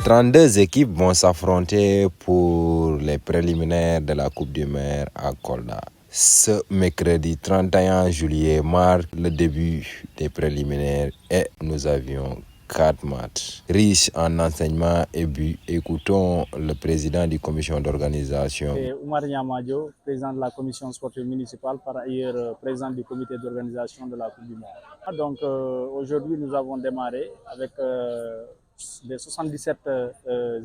32 équipes vont s'affronter pour les préliminaires de la Coupe du Maire à Kolda. Ce mercredi 31 juillet marque le début des préliminaires et nous avions 4 matchs riches en enseignements et buts. Écoutons le président de la commission d'organisation. Oumar Niamadio, président de la commission sportive municipale, par ailleurs président du comité d'organisation de la Coupe du Monde. Donc aujourd'hui nous avons démarré avec les 77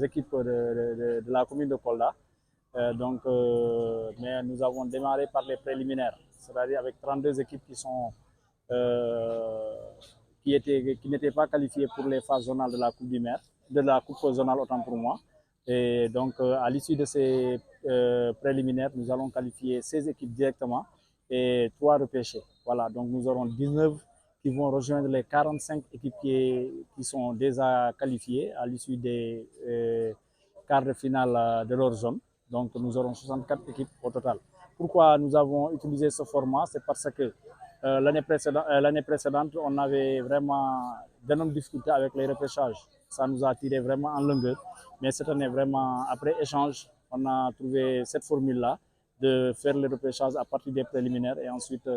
équipes de la commune de Kolda. Mais nous avons démarré par les préliminaires, c'est-à-dire avec 32 équipes qui n'étaient pas qualifiées pour les phases zonales de la Coupe du Maire, de la Coupe zonale autant pour moi. Et donc à l'issue de ces préliminaires, nous allons qualifier 16 équipes directement et 3 repêchées. Voilà, donc nous aurons 19 qui vont rejoindre les 45 équipes qui sont déjà qualifiées à l'issue des quarts de finale de leur zone. Donc nous aurons 64 équipes au total. Pourquoi nous avons utilisé ce format? C'est parce que l'année précédente, on avait vraiment d'énormes difficultés avec les repêchages. Ça nous a tiré vraiment en longueur. Mais cette année, vraiment, après échange, on a trouvé cette formule-là de faire le repêchage à partir des préliminaires et ensuite,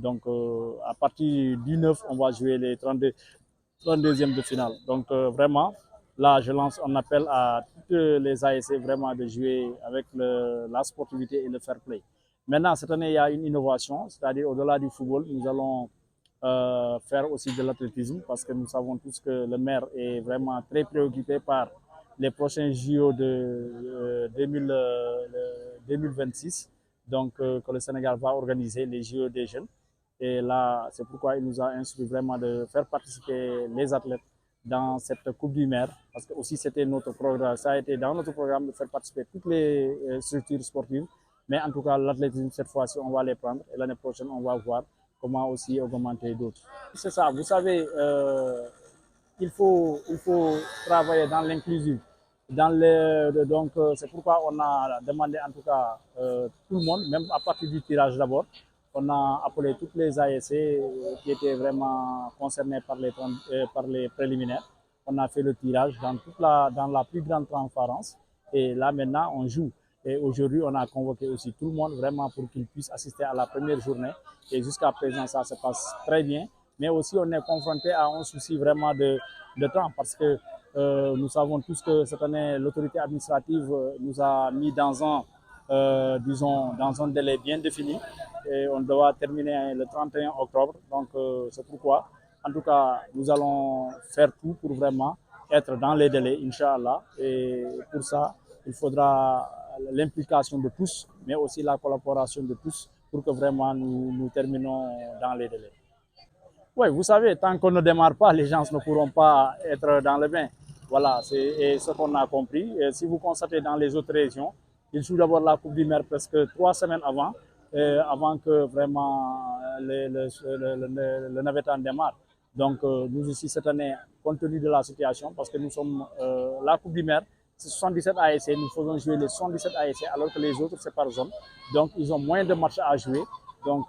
à partir du 9, on va jouer les 32e de finale. Donc vraiment, là, je lance un appel à toutes les ASC vraiment de jouer avec la sportivité et le fair play. Maintenant, cette année, il y a une innovation, c'est-à-dire au-delà du football, nous allons faire aussi de l'athlétisme parce que nous savons tous que le maire est vraiment très préoccupé par les prochains JO de 2026, donc que le Sénégal va organiser les JO des jeunes. Et là, c'est pourquoi il nous a instruit vraiment de faire participer les athlètes dans cette Coupe du Maire, parce que aussi c'était notre programme, ça a été dans notre programme de faire participer toutes les structures sportives, mais en tout cas l'athlétisme cette fois-ci on va les prendre et l'année prochaine on va voir comment aussi augmenter d'autres. C'est ça, vous savez, il faut travailler dans l'inclusif. Donc c'est pourquoi on a demandé en tout cas tout le monde, même à partir du tirage d'abord, on a appelé toutes les ASC qui étaient vraiment concernés par les préliminaires. On a fait le tirage dans la plus grande transparence et là maintenant on joue. Et aujourd'hui on a convoqué aussi tout le monde vraiment pour qu'ils puissent assister à la première journée et jusqu'à présent ça se passe très bien. Mais aussi on est confronté à un souci vraiment de temps parce que nous savons tous que cette année l'autorité administrative nous a mis dans un délai bien défini et on doit terminer le 31 octobre. Donc c'est pourquoi en tout cas nous allons faire tout pour vraiment être dans les délais, Inch'Allah. Et pour ça, il faudra l'implication de tous, mais aussi la collaboration de tous pour que vraiment nous terminons dans les délais. Oui, vous savez, tant qu'on ne démarre pas, les gens ne pourront pas être dans le bain. Voilà, c'est ce qu'on a compris. Et si vous constatez dans les autres régions, ils jouent d'abord la Coupe du Maire presque 3 semaines avant que vraiment le navétane démarre. Donc nous aussi cette année, compte tenu de la situation, parce que nous sommes la Coupe du Maire, c'est 77 ASC, nous faisons jouer les 77 ASC alors que les autres c'est par zone. Donc ils ont moins de matchs à jouer. Donc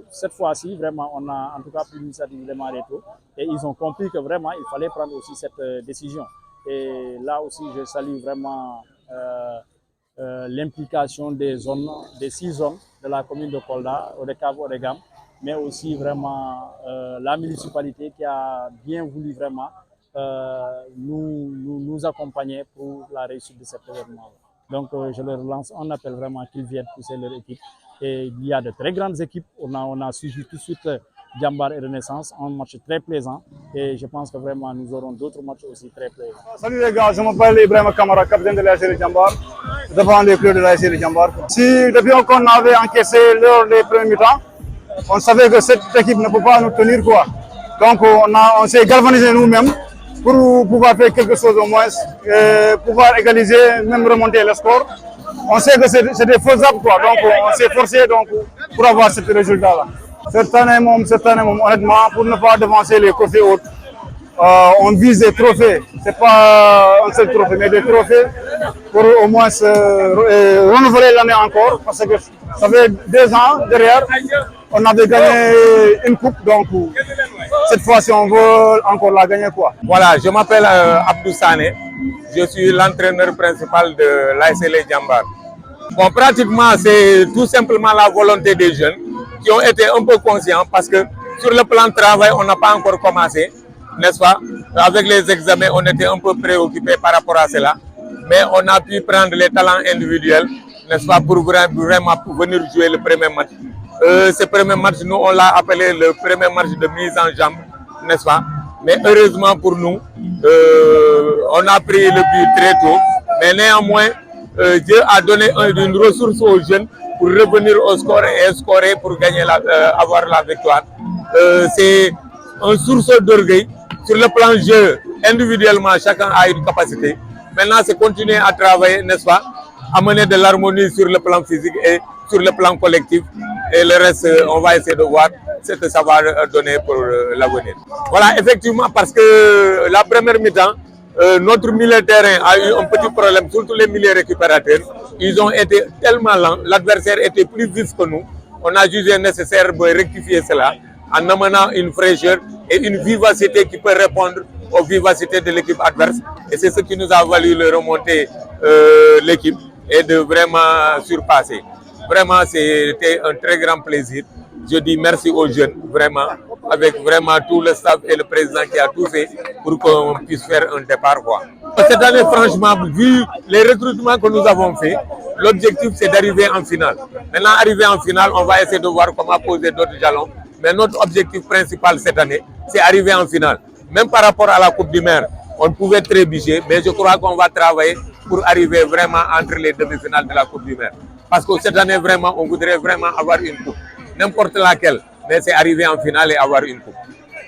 cette fois-ci, vraiment, on a en tout cas pris l'initiative de démarrer tôt et ils ont compris que vraiment il fallait prendre aussi cette décision. Et là aussi, je salue vraiment l'implication des 6 zones de la commune de Kolda, Odekab, Odegam, mais aussi vraiment la municipalité qui a bien voulu vraiment nous accompagner pour la réussite de cet événement. Donc je leur lance un appel vraiment qu'ils viennent pousser leur équipe. Et il y a de très grandes équipes. On a suivi tout de suite Djambar et Renaissance, un match très plaisant. Et je pense que vraiment nous aurons d'autres matchs aussi très plaisants. Salut les gars, je m'appelle Ibrahim Kamara, capitaine de l'ASC de Djambar, devant les clubs de l'ASC de Djambar. Si depuis qu'on avait encaissé lors des premiers mi-temps, on savait que cette équipe ne peut pas nous tenir quoi. Donc on s'est galvanisé nous-mêmes pour pouvoir faire quelque chose au moins, pouvoir égaliser, même remonter le score. On sait que c'était faisable quoi, donc on s'est forcé donc, pour avoir ce résultat-là. Cette année, honnêtement, pour ne pas devancer les trophées autres, on vise des trophées. C'est pas un seul trophée, mais des trophées pour au moins renouveler l'année encore, parce que ça fait 2 ans derrière, on avait gagné une coupe, donc cette fois-ci on veut encore la gagner quoi. Voilà, je m'appelle Abdou Sané, je suis l'entraîneur principal de l'ASC Les Diambars. Bon, pratiquement, c'est tout simplement la volonté des jeunes qui ont été un peu conscients parce que sur le plan de travail, on n'a pas encore commencé, n'est-ce pas? Avec les examens, on était un peu préoccupés par rapport à cela. Mais on a pu prendre les talents individuels, n'est-ce pas, pour vraiment venir jouer le premier match. Ce premier match, nous, on l'a appelé le premier match de mise en jambe, n'est-ce pas? Mais heureusement pour nous, on a pris le but très tôt. Mais néanmoins, Dieu a donné une ressource aux jeunes pour revenir au score et scorer pour gagner avoir la victoire. C'est un source d'orgueil. Sur le plan jeu, individuellement, chacun a une capacité. Maintenant, c'est continuer à travailler, n'est-ce pas? Amener de l'harmonie sur le plan physique et sur le plan collectif. Et le reste, on va essayer de voir ce que ça va donner pour l'avenir. Voilà, effectivement, parce que la première mi-temps, notre milieu de terrain a eu un petit problème, surtout les milieux récupérateurs. Ils ont été tellement lents, l'adversaire était plus vif que nous. On a jugé nécessaire de rectifier cela en amenant une fraîcheur et une vivacité qui peut répondre aux vivacités de l'équipe adverse. Et c'est ce qui nous a valu de remonter l'équipe et de vraiment surpasser. Vraiment, c'était un très grand plaisir. Je dis merci aux jeunes, vraiment, avec vraiment tout le staff et le président qui a tout fait pour qu'on puisse faire un départ, quoi. Cette année, franchement, vu les recrutements que nous avons faits, l'objectif c'est d'arriver en finale. Maintenant, arriver en finale, on va essayer de voir comment poser d'autres jalons. Mais notre objectif principal cette année, c'est arriver en finale. Même par rapport à la Coupe du Maire, on pouvait trébucher, mais je crois qu'on va travailler pour arriver vraiment entre les demi-finales de la Coupe du Maire. Parce que cette année, vraiment, on voudrait vraiment avoir une coupe. N'importe laquelle, mais c'est arriver en finale et avoir une coupe.